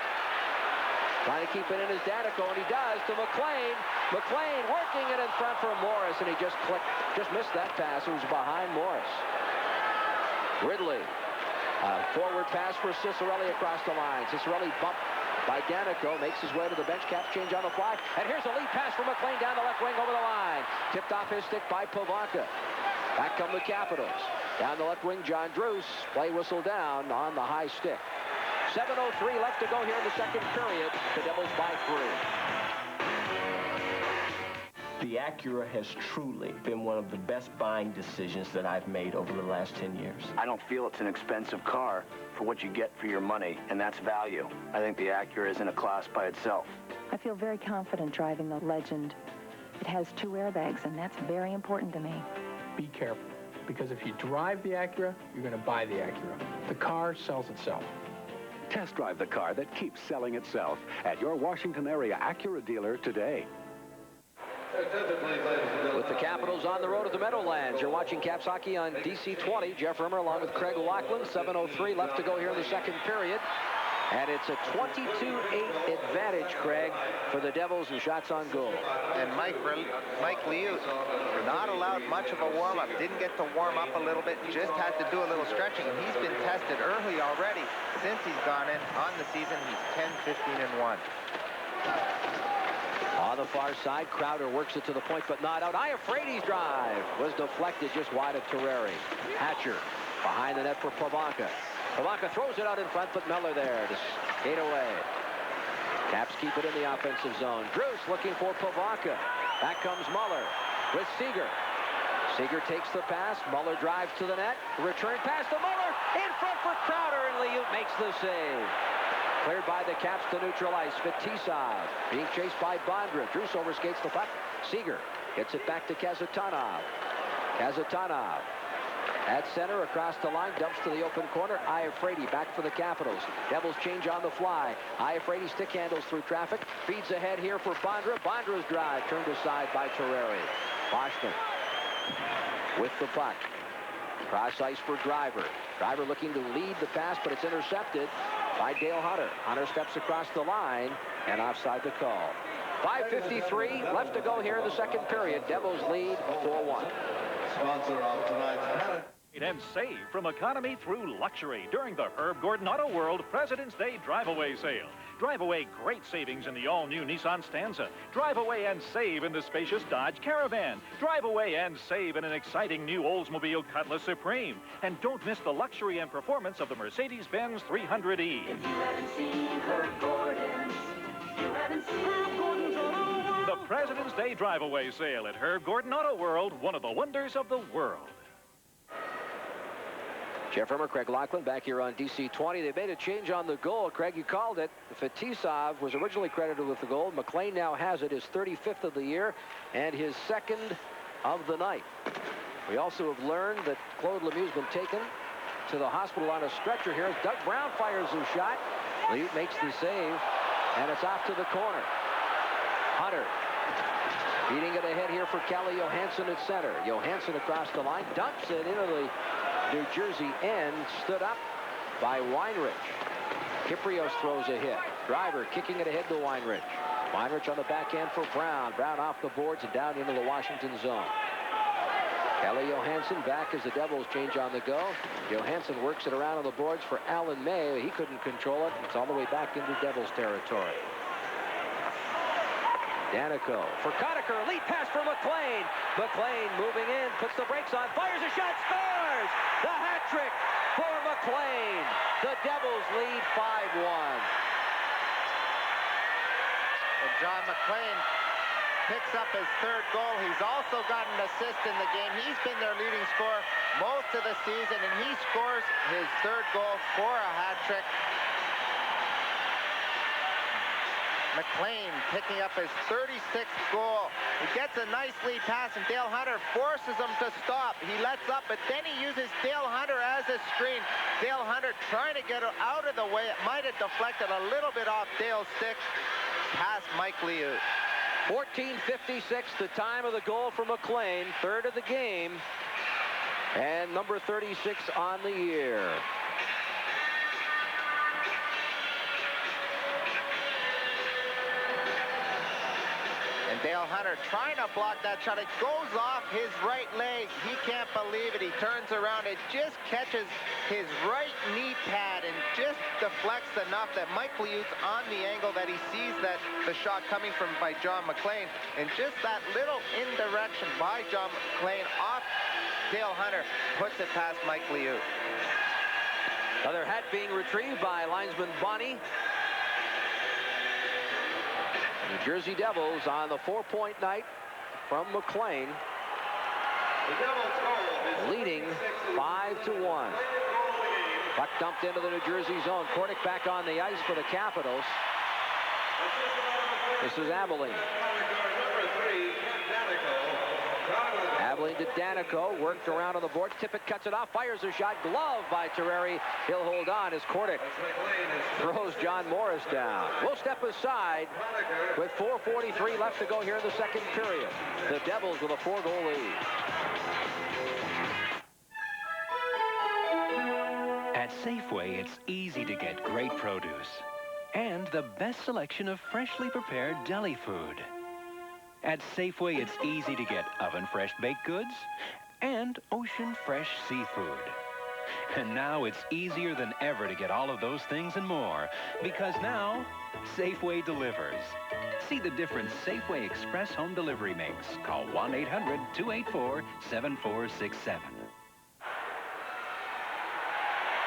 Trying to keep it in his Danico, and he does to McLean. McLean working it in front for Morris, and he just missed that pass. It was behind Morris. Ridley. Forward pass for Cicerelli across the line. Cicerelli bumped by Danico, makes his way to the bench. Caps change on the fly. And here's a lead pass for McLean down the left wing over the line. Tipped off his stick by Pavanka. Back come the Capitals. Down the left wing, John Druce. Play whistle down on the high stick. 7:03 left to go here in the second period. The Devils by 3. The Acura has truly been one of the best buying decisions that I've made over the last 10 years. I don't feel it's an expensive car for what you get for your money, and that's value. I think the Acura is in a class by itself. I feel very confident driving the Legend. It has 2 airbags, and that's very important to me. Be careful, because if you drive the Acura, you're going to buy the Acura. The car sells itself. Test drive the car that keeps selling itself at your Washington area Acura dealer today. With the Capitals on the road at the Meadowlands, you're watching Caps Hockey on DC 20. Jeff Rimmer along with Craig Laughlin. 7:03 left to go here in the second period. And it's a 22-8 advantage, Craig, for the Devils in shots on goal. And Mike Liut not allowed much of a warm-up. Didn't get to warm up a little bit. Just had to do a little stretching. And he's been tested early already. Since he's gone in on the season, he's 10-15-1. On the far side, Crowder works it to the point, but not out. Iafrady's drive was deflected just wide of Terreri. Hatcher behind the net for Pavanka. Pavanka throws it out in front, but Miller there to skate away. Caps keep it in the offensive zone. Druce looking for Pavanka. Back comes Muller with Seager. Seager takes the pass. Muller drives to the net. Return pass to Muller. In front for Crowder, and Liut makes the save. Cleared by the Caps to neutral ice. Fetisov being chased by Bondra. Druce overskates the puck. Seager gets it back to Kazatanov. Kazatanov at center across the line. Dumps to the open corner. Iafrady back for the Capitals. Devils change on the fly. Iafrady stick handles through traffic. Feeds ahead here for Bondra. Bondra's drive turned aside by Terreri. Boschman with the puck. Cross ice for Driver. Driver looking to lead the pass, but it's intercepted by Dale Hunter. Hunter steps across the line, and offside the call. 5:53 left to go here in the second period. Devils lead 4-1. Sponsor of tonight's and save from economy through luxury during the Herb Gordon Auto World President's Day Drive-Away Sale. Drive away great savings in the all-new Nissan Stanza. Drive away and save in the spacious Dodge Caravan. Drive away and save in an exciting new Oldsmobile Cutlass Supreme. And don't miss the luxury and performance of the Mercedes-Benz 300E. If you haven't seen Herb Gordon's, you haven't seen Herb Gordon's Auto World. The President's Day Drive-Away Sale at Herb Gordon Auto World, one of the wonders of the world. Jeff Rimmer, Craig Laughlin back here on DC 20. They made a change on the goal. Craig, you called it. Fetisov was originally credited with the goal. McLean now has it, his 35th of the year and his 2nd of the night. We also have learned that Claude Lemieux has been taken to the hospital on a stretcher here as Doug Brown fires his shot. Liut makes the save, and it's off to the corner. Hunter beating it ahead here for Calle Johansson at center. Johansson across the line, dumps it into the New Jersey end, stood up by Weinrich. Kyprios throws a hit. Driver kicking it ahead to Weinrich. Weinrich on the backhand for Brown. Brown off the boards and down into the Washington zone. Calle Johansson back as the Devils change on the go. Johansson works it around on the boards for Alan May. He couldn't control it. It's all the way back into Devils territory. Danico for Conacher. Lead pass for McLean. McLean moving in, puts the brakes on, fires a shot, scores! The hat trick for McLean. The Devils lead 5-1. And John McLean picks up his 3rd goal. He's also got an assist in the game. He's been their leading scorer most of the season, and he scores his 3rd goal for a hat trick. McLean picking up his 36th goal. He gets a nice lead pass, and Dale Hunter forces him to stop. He lets up, but then he uses Dale Hunter as a screen. Dale Hunter trying to get out of the way. It might have deflected a little bit off Dale's stick. Past Mike Liu. 14:56, the time of the goal for McLean, third of the game, and number 36 on the year. And Dale Hunter trying to block that shot. It goes off his right leg. He can't believe it. He turns around. It just catches his right knee pad and just deflects enough that Mike Liu's on the angle that he sees that the shot coming from by John McLean. And just that little indirection by John McLean off Dale Hunter puts it past Mike Liu. Another hat being retrieved by linesman Bonney. New Jersey Devils on the 4-point night from McLean, leading 5-1. Puck dumped into the New Jersey zone. Kordic back on the ice for the Capitals. This is Abilene. Abilene to Danico, worked around on the boards. Tippett cuts it off, fires a shot, glove by Terreri. He'll hold on as Kordic throws John Morris down. We'll step aside with 4:43 left to go here in the second period. The Devils with a 4-goal lead. At Safeway, it's easy to get great produce and the best selection of freshly prepared deli food. At Safeway, it's easy to get oven-fresh baked goods and ocean-fresh seafood. And now it's easier than ever to get all of those things and more, because now Safeway delivers. See the difference Safeway Express Home Delivery makes. Call 1-800-284-7467.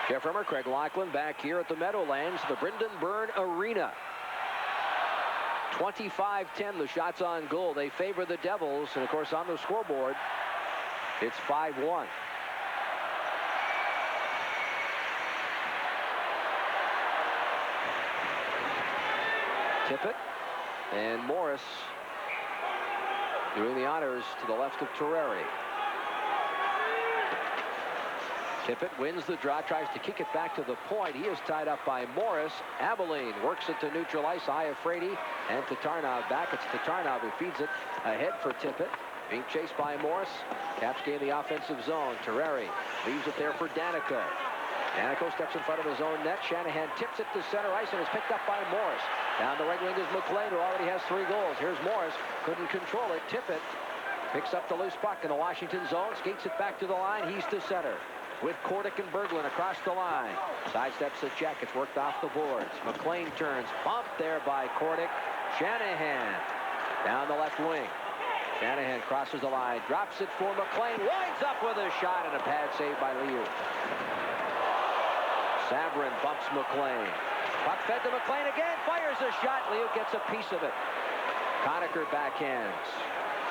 Jeff Rimmer, Craig Laughlin back here at the Meadowlands, the Brendan Byrne Arena. 25-10, the shots on goal. They favor the Devils, and of course on the scoreboard, it's 5-1. Tippett and Morris doing the honors to the left of Terreri. Tippett wins the draw, tries to kick it back to the point. He is tied up by Morris. Abilene works it to neutral ice. Iafrate and Tatarnov back. It's Tatarnov who feeds it ahead for Tippett. Being chased by Morris. Caps gain the offensive zone. Terreri leaves it there for Danico. Danico steps in front of his own net. Shanahan tips it to center ice and is picked up by Morris. Down the right wing is McLean, who already has 3 goals. Here's Morris. Couldn't control it. Tippett picks up the loose puck in the Washington zone. Skates it back to the line. He's to center with Kordic and Berglund across the line. Sidesteps the check. It's worked off the boards. McLean turns. Bumped there by Kordic. Shanahan down the left wing. Shanahan crosses the line. Drops it for McLean. Winds up with a shot and a pad save by Liu. Sabrin bumps McLean. Puck fed to McLean again. Fires a shot. Liu gets a piece of it. Conacher backhands.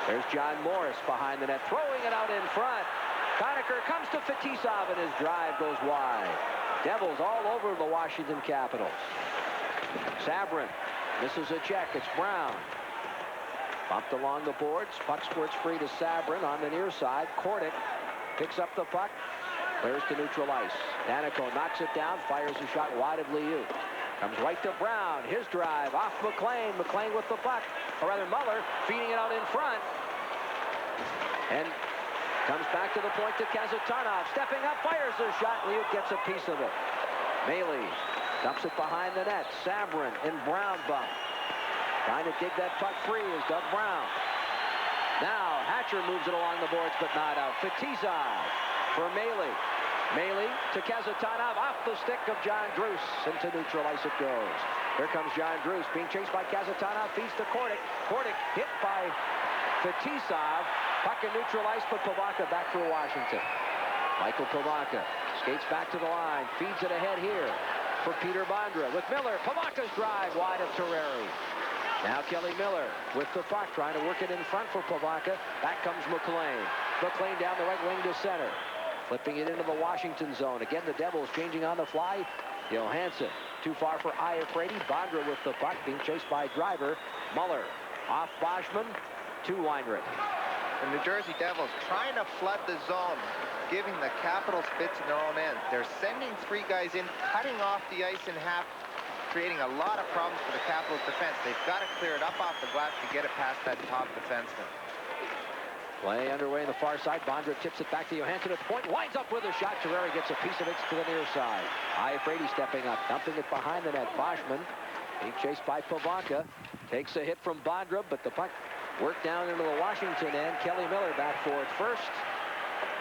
There's John Morris behind the net. Throwing it out in front. Conacher comes to Fetisov and his drive goes wide. Devils all over the Washington Capitals. Sabrin misses a check. It's Brown. Bumped along the boards. Puck squirts free to Sabrin on the near side. Kordic picks up the puck. Clears to neutral ice. Danico knocks it down. Fires a shot wide of Liu. Comes right to Brown. His drive off McLean. McLean with the puck. Or rather Muller feeding it out in front. And comes back to the point to Kazatanov. Stepping up, fires a shot. Liu gets a piece of it. Maley dumps it behind the net. Sabrin and Brown bump. Trying to dig that puck free is Doug Brown. Now Hatcher moves it along the boards, but not out. Fetisov for Maley. Maley to Kazatanov. Off the stick of John Druce. Into neutral ice it goes. Here comes John Druce being chased by Kazatanov. Feeds to Kordic. Kordic hit by Fetisov. Puck in neutral ice, but Pivaka back for Washington. Michael Pivaka skates back to the line, feeds it ahead here for Peter Bondra with Miller. Pivaka's drive wide of Terreri. Now Kelly Miller with the puck, trying to work it in front for Pivaka. Back comes McLean. McLean down the right wing to center. Flipping it into the Washington zone. Again, the Devils changing on the fly. Johansson, too far for Iafrate. Bondra with the puck, being chased by Driver. Muller off Boschman to Weinrich. The New Jersey Devils trying to flood the zone, giving the Capitals fits in their own end. They're sending 3 guys in, cutting off the ice in half, creating a lot of problems for the Capitals defense. They've got to clear it up off the glass to get it past that top defenseman. Play underway on the far side. Bondra tips it back to Johansson at the point. Winds up with a shot. Terreri gets a piece of it to the near side. Iafrate stepping up, dumping it behind the net. Boschman being chased by Pavanka. Takes a hit from Bondra, but the puck worked down into the Washington end. Kelly Miller back for it first.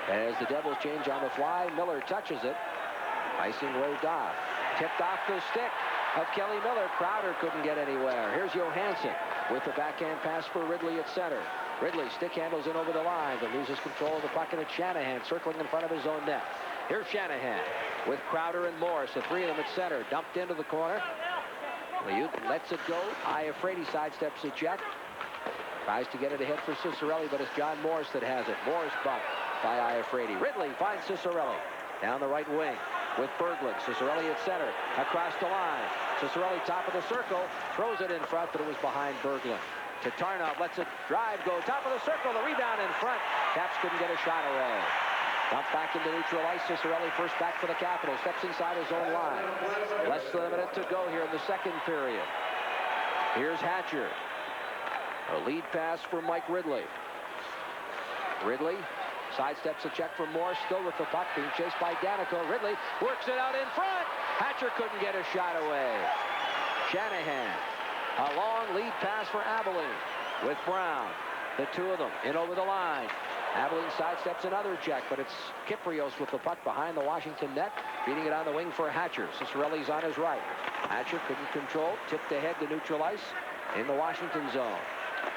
As the Devils change on the fly, Miller touches it. Icing waved off. Tipped off the stick of Kelly Miller. Crowder couldn't get anywhere. Here's Johansson with the backhand pass for Ridley at center. Ridley stick handles in over the line, but loses control of the puck, and it's Shanahan circling in front of his own net. Here's Shanahan with Crowder and Morris, the 3 of them at center. Dumped into the corner. Liut lets it go. Iafrate sidesteps the check. Tries to get it ahead for Ciccarelli, but it's John Morris that has it. Morris bumped by Iafrate. Ridley finds Ciccarelli down the right wing with Berglund. Ciccarelli at center, across the line. Ciccarelli top of the circle, throws it in front, but it was behind Berglund. To Tarnov, lets it drive, go top of the circle, the rebound in front. Caps couldn't get a shot away. Dumped back into neutral ice. Ciccarelli first back for the Capitals. Steps inside his own line. Less than a minute to go here in the second period. Here's Hatcher. A lead pass for Mike Ridley. Ridley sidesteps a check from Morris, still with the puck, being chased by Danico. Ridley works it out in front. Hatcher couldn't get a shot away. Shanahan, a long lead pass for Abilene with Brown. The 2 of them in over the line. Abilene sidesteps another check, but it's Kyprios with the puck behind the Washington net, beating it on the wing for Hatcher. Ciccarelli's on his right. Hatcher couldn't control, tipped ahead to neutral ice in the Washington zone.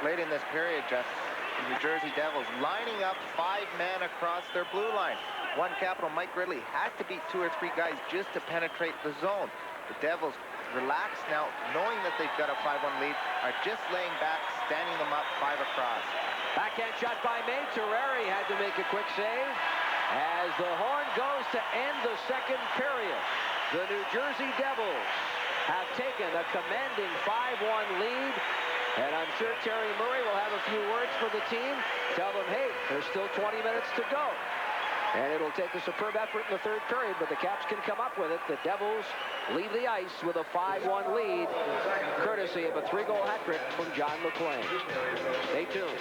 Late in this period, Jeff, the New Jersey Devils lining up 5 men across their blue line. One Capital, Mike Ridley, had to beat 2 or 3 guys just to penetrate the zone. The Devils, relaxed now, knowing that they've got a 5-1 lead, are just laying back, standing them up 5 across. Backhand shot by May. Terreri had to make a quick save. As the horn goes to end the second period, the New Jersey Devils have taken a commanding 5-1 lead. And I'm sure Terry Murray will have a few words for the team. Tell them, hey, there's still 20 minutes to go. And it'll take a superb effort in the third period, but the Caps can come up with it. The Devils leave the ice with a 5-1 lead, courtesy of a 3-goal hat trick from John McClain. Stay tuned.